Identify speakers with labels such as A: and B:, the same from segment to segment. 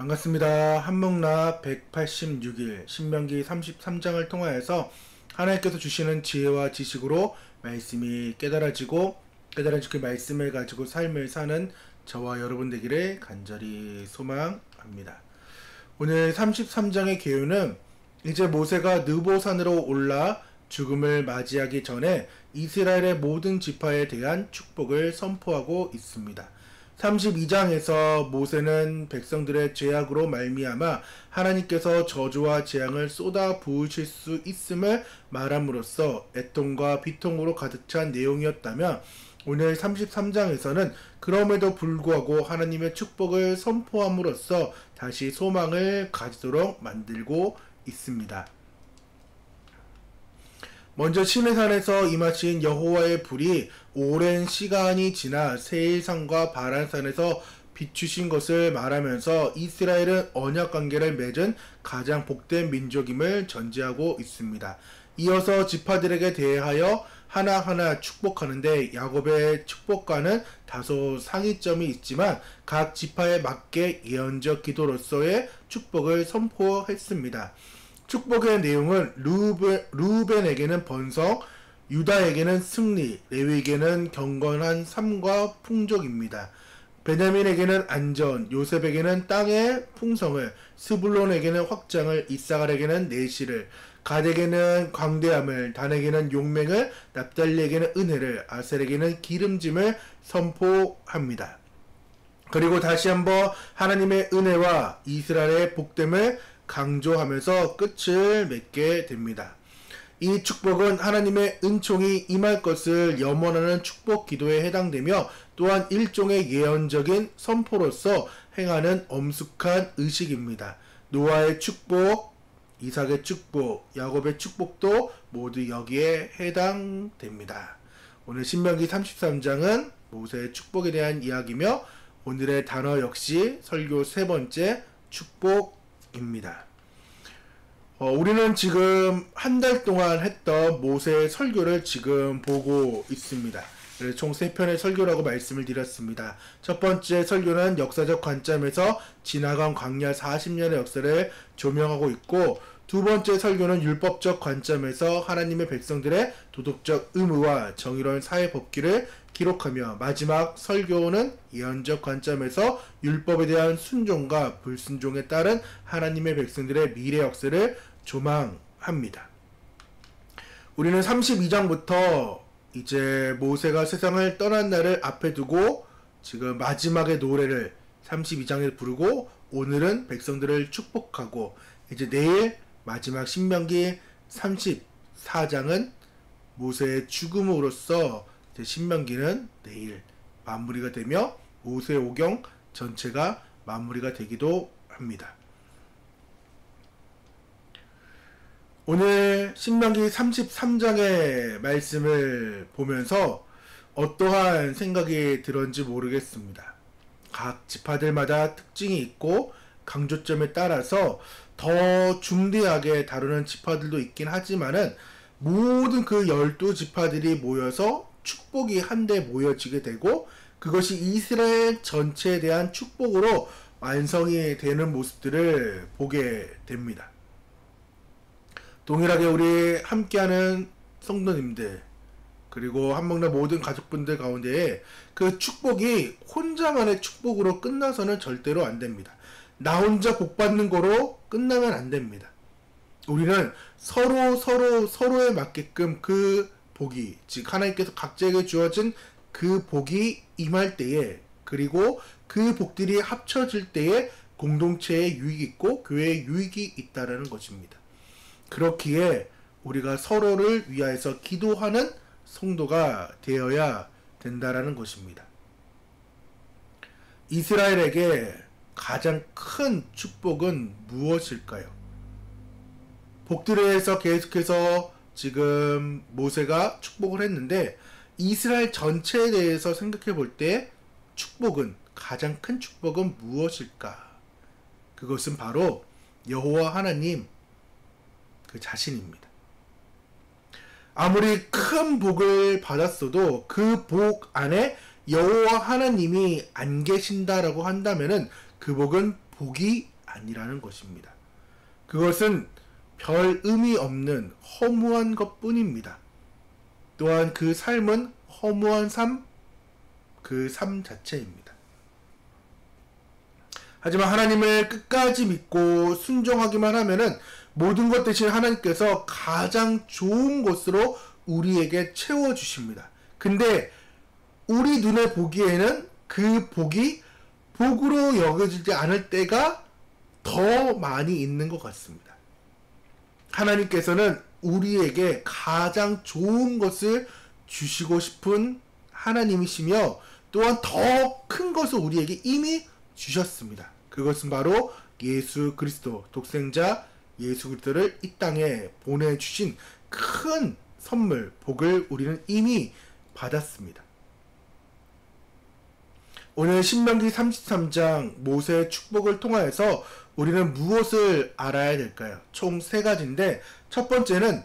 A: 반갑습니다. 한목나 186일 신명기 33장을 통하여서 하나님께서 주시는 지혜와 지식으로 말씀이 깨달아지고 그 말씀을 가지고 삶을 사는 저와 여러분 되기를 간절히 소망합니다. 오늘 33장의 개요는 이제 모세가 느보산으로 올라 죽음을 맞이하기 전에 이스라엘의 모든 지파에 대한 축복을 선포하고 있습니다. 32장에서 모세는 백성들의 죄악으로 말미암아 하나님께서 저주와 재앙을 쏟아 부으실 수 있음을 말함으로써 애통과 비통으로 가득 찬 내용이었다면, 오늘 33장에서는 그럼에도 불구하고 하나님의 축복을 선포함으로써 다시 소망을 가지도록 만들고 있습니다. 먼저 시내산에서 임하신 여호와의 불이 오랜 시간이 지나 세일산과 바란산에서 비추신 것을 말하면서 이스라엘은 언약관계를 맺은 가장 복된 민족임을 전제하고 있습니다. 이어서 지파들에게 대하여 하나하나 축복하는데 야곱의 축복과는 다소 상이점이 있지만 각 지파에 맞게 예언적 기도로서의 축복을 선포했습니다. 축복의 내용은 루벤에게는 번성, 유다에게는 승리, 레위에게는 경건한 삶과 풍족입니다. 베냐민에게는 안전, 요셉에게는 땅의 풍성을, 스불론에게는 확장을, 이사갈에게는 내실을, 갓에게는 광대함을, 단에게는 용맹을, 납달리에게는 은혜를, 아셀에게는 기름짐을 선포합니다. 그리고 다시 한번 하나님의 은혜와 이스라엘의 복됨을 강조하면서 끝을 맺게 됩니다. 이 축복은 하나님의 은총이 임할 것을 염원하는 축복 기도에 해당되며, 또한 일종의 예언적인 선포로서 행하는 엄숙한 의식입니다. 노아의 축복, 이삭의 축복, 야곱의 축복도 모두 여기에 해당됩니다. 오늘 신명기 33장은 모세의 축복에 대한 이야기며, 오늘의 단어 역시 설교 세 번째 축복입니다. 우리는 지금 한 달 동안 했던 모세의 설교를 지금 보고 있습니다. 그래서 총 3편의 설교라고 말씀을 드렸습니다. 첫 번째 설교는 역사적 관점에서 지나간 광야 40년의 역사를 조명하고 있고, 두 번째 설교는 율법적 관점에서 하나님의 백성들의 도덕적 의무와 정의로운 사회 법규를 기록하며, 마지막 설교는 예언적 관점에서 율법에 대한 순종과 불순종에 따른 하나님의 백성들의 미래 역사를 조망합니다. 우리는 32장부터 이제 모세가 세상을 떠난 날을 앞에 두고 지금 마지막의 노래를 32장에 부르고, 오늘은 백성들을 축복하고, 이제 내일 마지막 신명기 34장은 모세의 죽음으로써 이제 신명기는 내일 마무리가 되며 모세 오경 전체가 마무리가 되기도 합니다. 오늘 신명기 33장의 말씀을 보면서 어떠한 생각이 들었는지 모르겠습니다. 각 지파들마다 특징이 있고 강조점에 따라서 더 중대하게 다루는 지파들도 있긴 하지만은, 모든 그 12지파들이 모여서 축복이 한데 모여지게 되고, 그것이 이스라엘 전체에 대한 축복으로 완성이 되는 모습들을 보게 됩니다. 동일하게 우리 함께하는 성도님들, 그리고 한목나 모든 가족분들 가운데 그 축복이 혼자만의 축복으로 끝나서는 절대로 안 됩니다. 나 혼자 복 받는 거로 끝나면 안 됩니다. 우리는 서로에 맞게끔 그 복이, 즉 하나님께서 각자에게 주어진 그 복이 임할 때에, 그리고 그 복들이 합쳐질 때에 공동체의 유익이 있고 교회의 유익이 있다라는 것입니다. 그렇기에 우리가 서로를 위하여서 기도하는 성도가 되어야 된다라는 것입니다. 이스라엘에게 가장 큰 축복은 무엇일까요? 복들에 대해서 계속해서 지금 모세가 축복을 했는데, 이스라엘 전체에 대해서 생각해 볼 때 축복은, 가장 큰 축복은 무엇일까? 그것은 바로 여호와 하나님 그 자신입니다. 아무리 큰 복을 받았어도 그 복 안에 여호와 하나님이 안 계신다라고 한다면은 그 복은 복이 아니라는 것입니다. 그것은 별 의미 없는 허무한 것뿐입니다. 또한 그 삶은 허무한 삶, 그 삶 자체입니다. 하지만 하나님을 끝까지 믿고 순종하기만 하면은 모든 것 대신 하나님께서 가장 좋은 것으로 우리에게 채워주십니다. 근데 우리 눈에 보기에는 그 복이 복으로 여겨지지 않을 때가 더 많이 있는 것 같습니다. 하나님께서는 우리에게 가장 좋은 것을 주시고 싶은 하나님이시며 또한 더 큰 것을 우리에게 이미 주셨습니다. 그것은 바로 예수 그리스도, 독생자 예수 그리스도를 이 땅에 보내주신 큰 선물, 복을 우리는 이미 받았습니다. 오늘 신명기 33장 모세의 축복을 통하여서 우리는 무엇을 알아야 될까요? 총 3가지인데 첫 번째는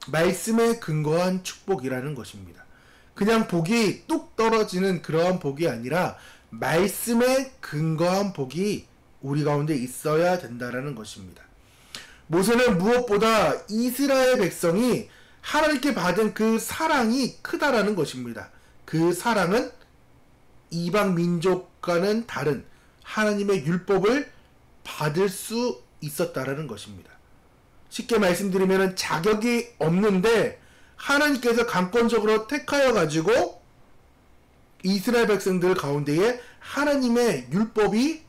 A: 말씀에 근거한 축복이라는 것입니다. 그냥 복이 뚝 떨어지는 그러한 복이 아니라 말씀에 근거한 복이 우리 가운데 있어야 된다는 것입니다. 모세는 무엇보다 이스라엘 백성이 하나님께 받은 그 사랑이 크다라는 것입니다. 그 사랑은 이방 민족과는 다른 하나님의 율법을 받을 수 있었다라는 것입니다. 쉽게 말씀드리면 자격이 없는데 하나님께서 강권적으로 택하여 가지고 이스라엘 백성들 가운데에 하나님의 율법이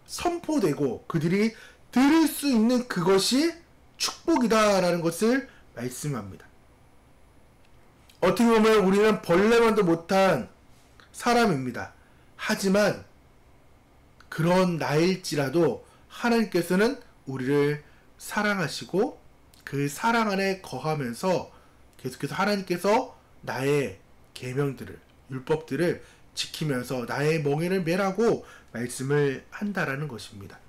A: 선포되고 그들이 들을 수 있는 그것이 축복이다라는 것을 말씀합니다. 어떻게 보면 우리는 벌레만도 못한 사람입니다. 하지만 그런 나일지라도 하나님께서는 우리를 사랑하시고 그 사랑 안에 거하면서 계속해서 하나님께서 나의 계명들을, 율법들을 지키면서 나의 멍에를 매라고 말씀을 한다라는 것입니다.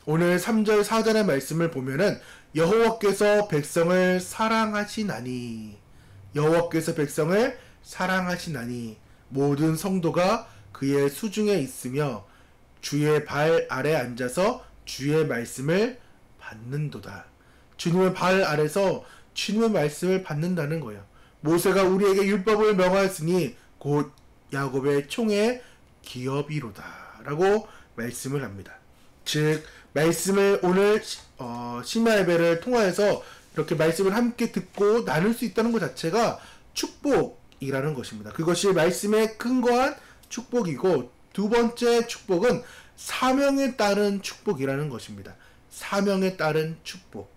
A: 오늘 3절 4절의 말씀을 보면은 여호와께서 백성을 사랑하시나니, 여호와께서 백성을 사랑하시나니 모든 성도가 그의 수중에 있으며 주의 발 아래 앉아서 주의 말씀을 받는도다. 주님의 발 아래서 주님의 말씀을 받는다는 거예요. 모세가 우리에게 율법을 명하였으니 곧 야곱의 총의 기업이로다 라고 말씀을 합니다. 즉 말씀을 오늘 심야 예배를 통하여서 이렇게 말씀을 함께 듣고 나눌 수 있다는 것 자체가 축복이라는 것입니다. 그것이 말씀에 근거한 축복이고, 두 번째 축복은 사명에 따른 축복이라는 것입니다. 사명에 따른 축복.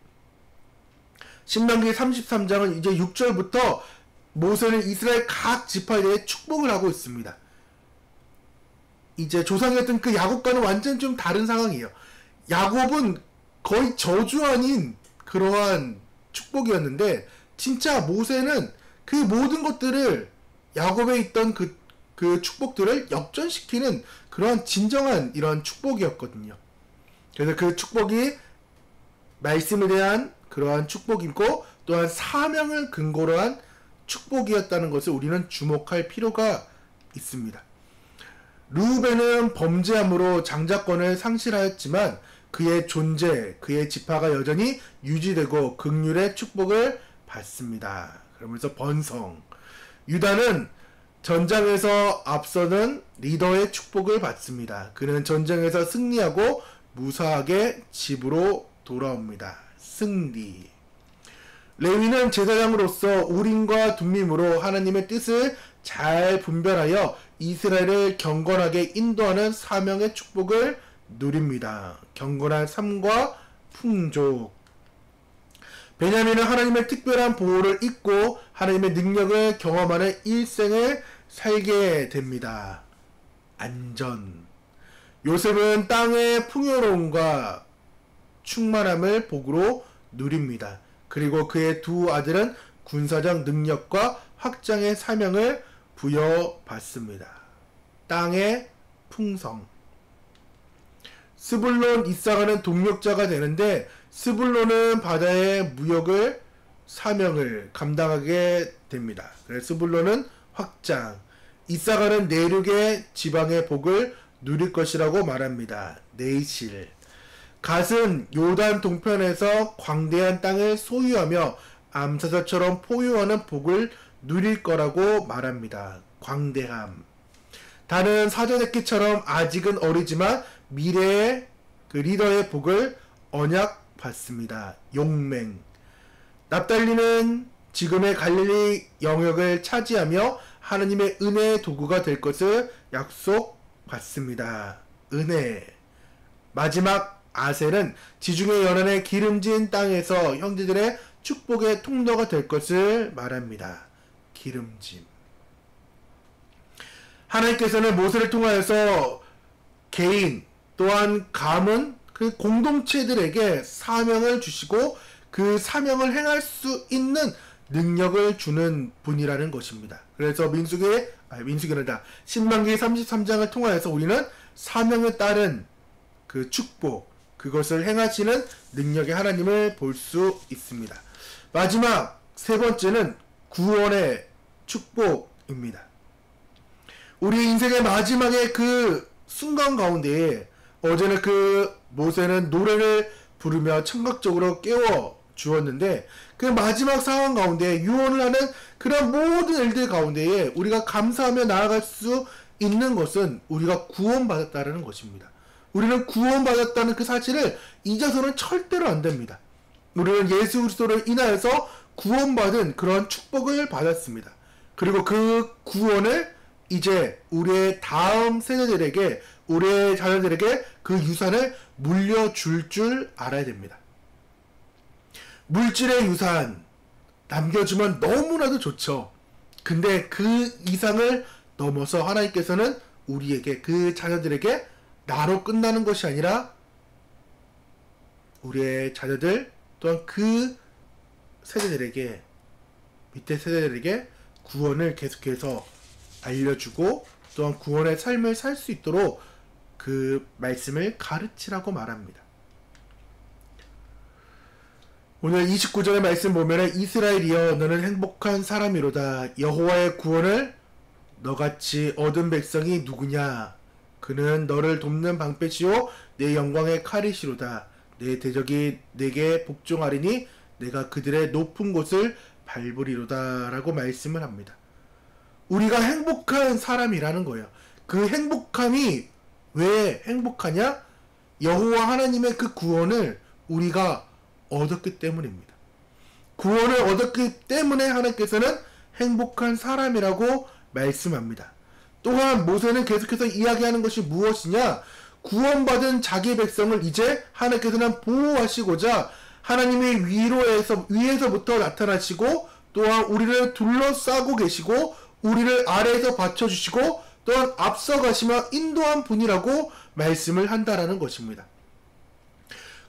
A: 신명기 33장은 이제 6절부터 모세는 이스라엘 각 지파에 대해 축복을 하고 있습니다. 이제 조상이었던 그 야곱과는 완전 좀 다른 상황이에요. 야곱은 거의 저주 아닌 그러한 축복이었는데, 진짜 모세는 그 모든 것들을, 야곱에 있던 그 축복들을 역전시키는 그러한 진정한 이런 축복이었거든요. 그래서 그 축복이 말씀에 대한 그러한 축복이고 또한 사명을 근거로 한 축복이었다는 것을 우리는 주목할 필요가 있습니다. 르우벤은 범죄함으로 장자권을 상실하였지만 그의 존재, 그의 지파가 여전히 유지되고 긍휼의 축복을 받습니다. 그러면서 번성. 유다는 전장에서 앞서는 리더의 축복을 받습니다. 그는 전쟁에서 승리하고 무사하게 집으로 돌아옵니다. 승리. 레위는 제사장으로서 우림과 둠밈으로 하나님의 뜻을 잘 분별하여 이스라엘을 경건하게 인도하는 사명의 축복을 누립니다. 경건한 삶과 풍족. 베냐민은 하나님의 특별한 보호를 잊고 하나님의 능력을 경험하는 일생을 살게 됩니다. 안전. 요셉은 땅의 풍요로움과 충만함을 복으로 누립니다. 그리고 그의 두 아들은 군사적 능력과 확장의 사명을 부여받습니다. 땅의 풍성. 스불론 이사가는 동력자가 되는데, 스불론은 바다의 무역을 사명을 감당하게 됩니다. 그래서 스불론은 확장, 이사가는 내륙의 지방의 복을 누릴 것이라고 말합니다. 네이실. 갓은 요단 동편에서 광대한 땅을 소유하며 암사자처럼 포효하는 복을 누릴 거라고 말합니다. 광대함. 다는 사자새끼처럼 아직은 어리지만 미래의 그 리더의 복을 언약 받습니다. 용맹. 납달리는 지금의 갈릴리 영역을 차지하며 하나님의 은혜의 도구가 될 것을 약속받습니다. 은혜. 마지막 아셀은 지중해 연안의 기름진 땅에서 형제들의 축복의 통로가 될 것을 말합니다. 기름짐. 하나님께서는 모세를 통하여서 개인 또한 가문 그 공동체들에게 사명을 주시고 그 사명을 행할 수 있는 능력을 주는 분이라는 것입니다. 그래서 민수기란다. 신명기 33장을 통하여서 우리는 사명에 따른 그 축복, 그것을 행하시는 능력의 하나님을 볼 수 있습니다. 마지막 세 번째는 구원의 축복입니다. 우리 인생의 마지막의 그 순간 가운데에 어제는 그 모세는 노래를 부르며 청각적으로 깨워 주었는데 그 마지막 상황 가운데 유언을 하는 그런 모든 일들 가운데에 우리가 감사하며 나아갈 수 있는 것은 우리가 구원받았다는 것입니다. 우리는 구원받았다는 그 사실을 잊어서는 절대로 안 됩니다. 우리는 예수 그리스도를 인하여서 구원받은 그런 축복을 받았습니다. 그리고 그 구원을 이제 우리의 다음 세대들에게, 우리의 자녀들에게 그 유산을 물려줄 줄 알아야 됩니다. 물질의 유산 남겨주면 너무나도 좋죠. 근데 그 이상을 넘어서 하나님께서는 우리에게, 그 자녀들에게 나로 끝나는 것이 아니라 우리의 자녀들 또한 그 세대들에게, 밑에 세대들에게 구원을 계속해서 알려주고 또한 구원의 삶을 살 수 있도록 그 말씀을 가르치라고 말합니다. 오늘 29절의 말씀 보면 이스라엘이여 너는 행복한 사람이로다. 여호와의 구원을 너같이 얻은 백성이 누구냐. 그는 너를 돕는 방패시오 내 영광의 칼이시로다. 내 대적이 내게 복종하리니 내가 그들의 높은 곳을 밟으리로다 라고 말씀을 합니다. 우리가 행복한 사람이라는 거예요. 그 행복함이 왜 행복하냐? 여호와 하나님의 그 구원을 우리가 얻었기 때문입니다. 구원을 얻었기 때문에 하나님께서는 행복한 사람이라고 말씀합니다. 또한 모세는 계속해서 이야기하는 것이 무엇이냐? 구원받은 자기 백성을 이제 하나님께서는 보호하시고자 하나님이 위에서부터 나타나시고 또한 우리를 둘러싸고 계시고 우리를 아래에서 받쳐주시고 또한 앞서가시며 인도한 분이라고 말씀을 한다라는 것입니다.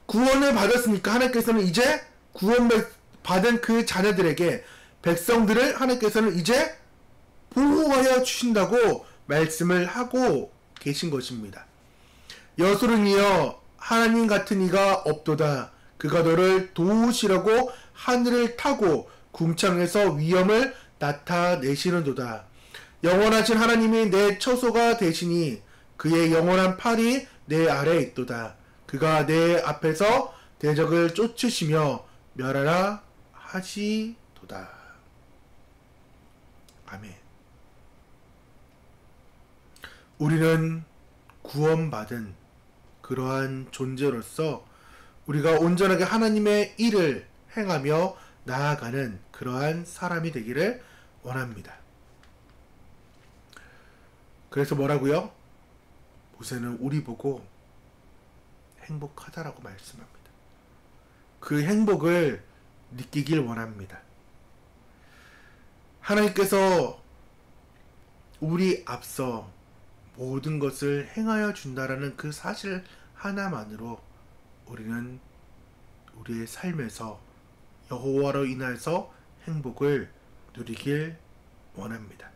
A: 구원을 받았으니까 하나님께서는 이제 구원받은 그 자녀들에게, 백성들을 하나님께서는 이제 보호하여 주신다고 말씀을 하고 계신 것입니다. 여소름이여 하나님 같은 이가 없도다. 그가 너를 도우시려고 하늘을 타고 궁창에서 위엄을 나타내시는도다. 영원하신 하나님이 내 처소가 되시니 그의 영원한 팔이 내 아래에 있도다. 그가 내 앞에서 대적을 쫓으시며 멸하라 하시도다. 아멘. 우리는 구원받은 그러한 존재로서 우리가 온전하게 하나님의 일을 행하며 나아가는 그러한 사람이 되기를 원합니다. 그래서 뭐라고요? 모세는 우리 보고 행복하다라고 말씀합니다. 그 행복을 느끼길 원합니다. 하나님께서 우리 앞서 모든 것을 행하여 준다라는 그 사실 하나만으로 우리는 우리의 삶에서 여호와로 인하여서 행복을 누리길 원합니다.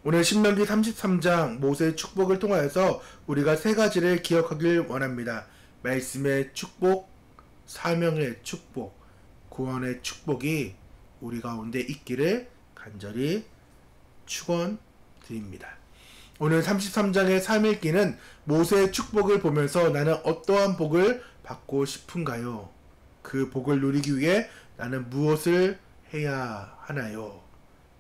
A: 오늘 신명기 33장 모세의 축복을 통하여서 우리가 세 가지를 기억하길 원합니다. 말씀의 축복, 사명의 축복, 구원의 축복이 우리 가운데 있기를 간절히 축원드립니다. 오늘 33장의 3일기는 모세의 축복을 보면서 나는 어떠한 복을 받고 싶은가요? 그 복을 누리기 위해 나는 무엇을 해야 하나요?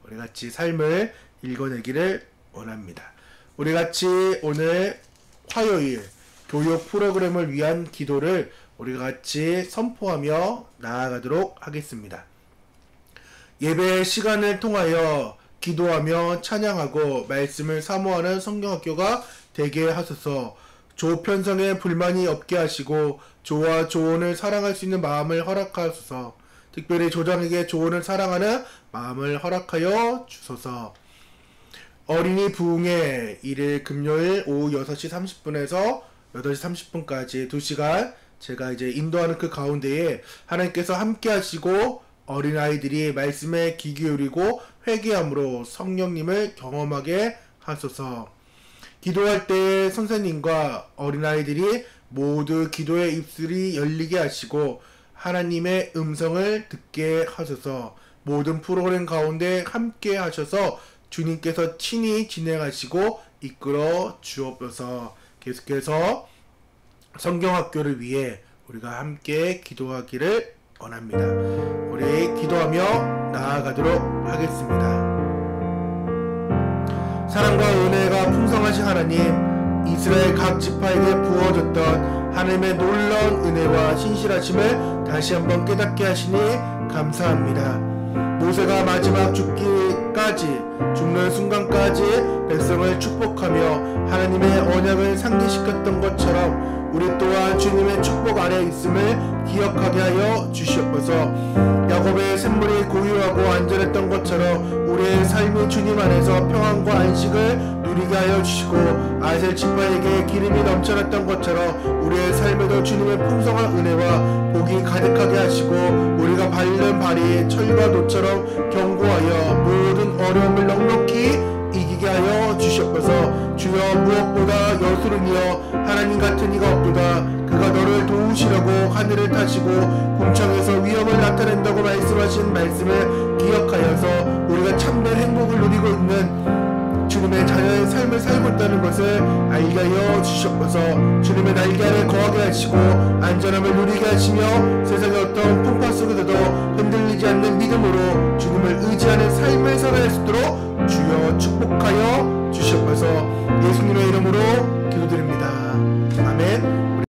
A: 우리 같이 삶을 읽어내기를 원합니다. 우리 같이 오늘 화요일 교육 프로그램을 위한 기도를 우리가 같이 선포하며 나아가도록 하겠습니다. 예배 시간을 통하여 기도하며 찬양하고 말씀을 사모하는 성경학교가 되게 하소서. 조편성에 불만이 없게 하시고 조와 조언을 사랑할 수 있는 마음을 허락하소서. 특별히 조장에게 조언을 사랑하는 마음을 허락하여 주소서. 어린이 부흥회 일일 금요일 오후 6시 30분에서 8시 30분까지 2시간 제가 이제 인도하는 그 가운데에 하나님께서 함께 하시고 어린아이들이 말씀에 귀 기울이고 회개함으로 성령님을 경험하게 하소서. 기도할 때 선생님과 어린아이들이 모두 기도의 입술이 열리게 하시고 하나님의 음성을 듣게 하소서. 모든 프로그램 가운데 함께 하셔서 주님께서 친히 진행하시고 이끌어 주옵소서. 계속해서 성경학교를 위해 우리가 함께 기도하기를 원합니다. 우리 기도하며 나아가도록 하겠습니다. 사랑과 은혜가 풍성하신 하나님, 이스라엘 각 지파에게 부어졌던 하나님의 놀라운 은혜와 신실하심을 다시 한번 깨닫게 하시니 감사합니다. 모세가 마지막 죽는 순간까지 백성을 축복하며 하나님의 언약을 상기시켰던 것처럼 우리 또한 주님의 축복 아래 있음을 기억하게 하여 주시옵소서. 야곱의 샘물이 고요하고 안전했던 것처럼 우리의 삶이 주님 안에서 평안과 안식을 누리게 하여 주시고 아셀 지파에게 기름이 넘쳐났던 것처럼 우리의 삶에도 주님의 풍성한 은혜와 복이 가득하게 하시고 우리가 밟는 발이 철과 노처럼 견고하여 모든 어려움을 넉넉히 이기게 하여 주시옵소서. 주여, 무엇보다 여수름이여 하나님 같은 이가 없도다. 그가 너를 도우시려고 하늘을 타시고 궁창에서 위엄을 나타낸다고 말씀하신 말씀을 기억하여서 우리가 참된 행복을 누리고 있는 주님의 자녀의 삶을 살고 있다는 것을 알게 하여 주시옵소서. 주님의 날개 아래 거하게 하시고 안전함을 누리게 하시며 세상의 어떤